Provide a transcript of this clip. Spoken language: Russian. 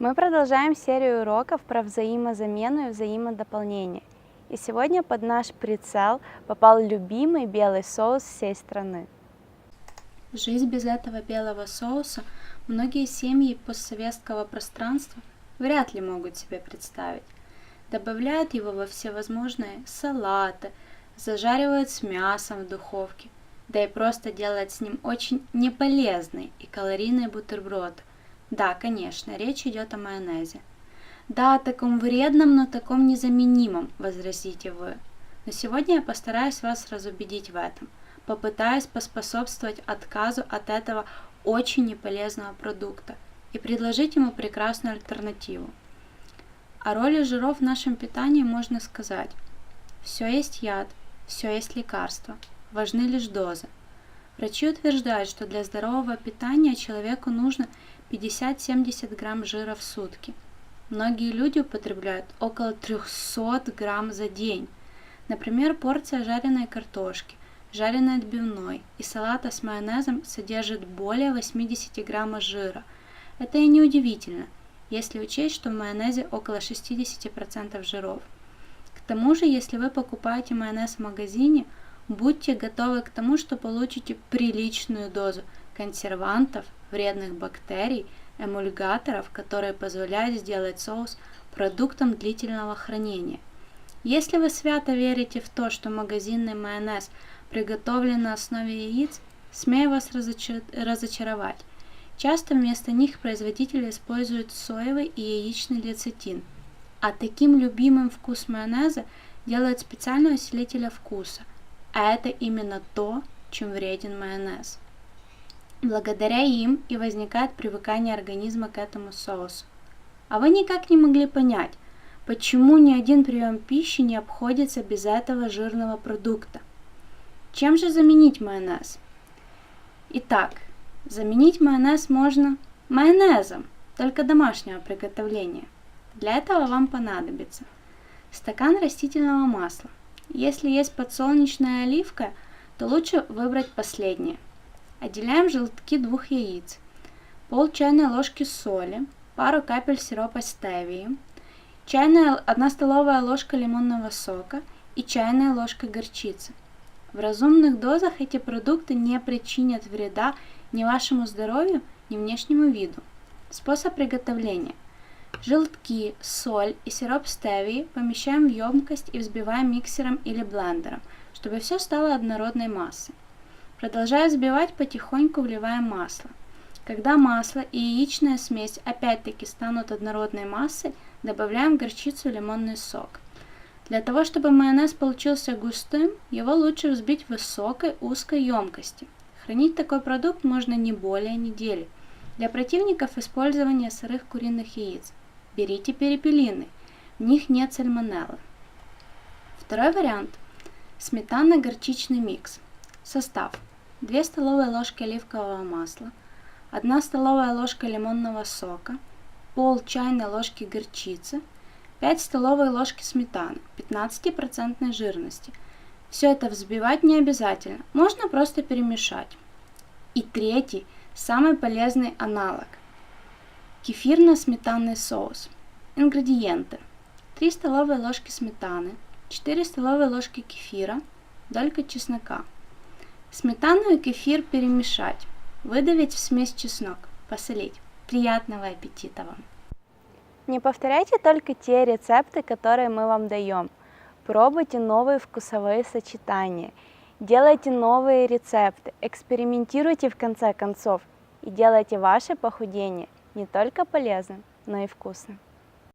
Мы продолжаем серию уроков про взаимозамену и взаимодополнение. И сегодня под наш прицел попал любимый белый соус всей страны. Жизнь без этого белого соуса многие семьи постсоветского пространства вряд ли могут себе представить. Добавляют его во всевозможные салаты, зажаривают с мясом в духовке, да и просто делают с ним очень неполезный и калорийный бутерброд. Да, конечно, речь идет о майонезе. Да, о таком вредном, но таком незаменимом, возразите вы. Но сегодня я постараюсь вас разубедить в этом. Попытаюсь поспособствовать отказу от этого очень неполезного продукта и предложить ему прекрасную альтернативу. О роли жиров в нашем питании можно сказать: все есть яд, все есть лекарство, важны лишь дозы. Врачи утверждают, что для здорового питания человеку нужно 50-70 грамм жира в сутки. Многие люди употребляют около 300 грамм за день. Например, порция жареной картошки, жареной отбивной и салата с майонезом содержит более 80 граммов жира. Это и не удивительно, если учесть, что в майонезе около 60% жиров. К тому же, если вы покупаете майонез в магазине, будьте готовы к тому, что получите приличную дозу консервантов, вредных бактерий, эмульгаторов, которые позволяют сделать соус продуктом длительного хранения. Если вы свято верите в то, что магазинный майонез приготовлен на основе яиц, смею вас разочаровать. Часто вместо них производители используют соевый и яичный лецитин, а таким любимым вкус майонеза делают специальные усилители вкуса, а это именно то, чем вреден майонез. Благодаря им и возникает привыкание организма к этому соусу. А вы никак не могли понять, почему ни один прием пищи не обходится без этого жирного продукта. Чем же заменить майонез? Итак, заменить майонез можно майонезом, только домашнего приготовления. Для этого вам понадобится стакан растительного масла. Если есть подсолнечное оливковое, то лучше выбрать последнее. Отделяем желтки 2 яиц, пол чайной ложки соли, пару капель сиропа стевии, 1 столовая ложка лимонного сока и чайная ложка горчицы. В разумных дозах эти продукты не причинят вреда ни вашему здоровью, ни внешнему виду. Способ приготовления. Желтки, соль и сироп стевии помещаем в емкость и взбиваем миксером или блендером, чтобы все стало однородной массой. Продолжая взбивать, потихоньку вливаем масло. Когда масло и яичная смесь опять-таки станут однородной массой, добавляем горчицу и лимонный сок. Для того, чтобы майонез получился густым, его лучше взбить в высокой узкой емкости. Хранить такой продукт можно не более недели. Для противников использования сырых куриных яиц берите перепелиные, в них нет сальмонеллы. Второй вариант – сметанно-горчичный микс. Состав: 2 столовые ложки оливкового масла, 1 столовая ложка лимонного сока, пол чайной ложки горчицы, 5 столовых ложки сметаны 15% жирности. Все это взбивать не обязательно, можно просто перемешать. И третий, самый полезный аналог – кефирно-сметанный соус. Ингредиенты: 3 столовые ложки сметаны, 4 столовые ложки кефира, долька чеснока. Сметану и кефир перемешать, выдавить в смесь чеснок, посолить. Приятного аппетита вам! Не повторяйте только те рецепты, которые мы вам даем. Пробуйте новые вкусовые сочетания, делайте новые рецепты, экспериментируйте в конце концов и делайте ваше похудение не только полезным, но и вкусным.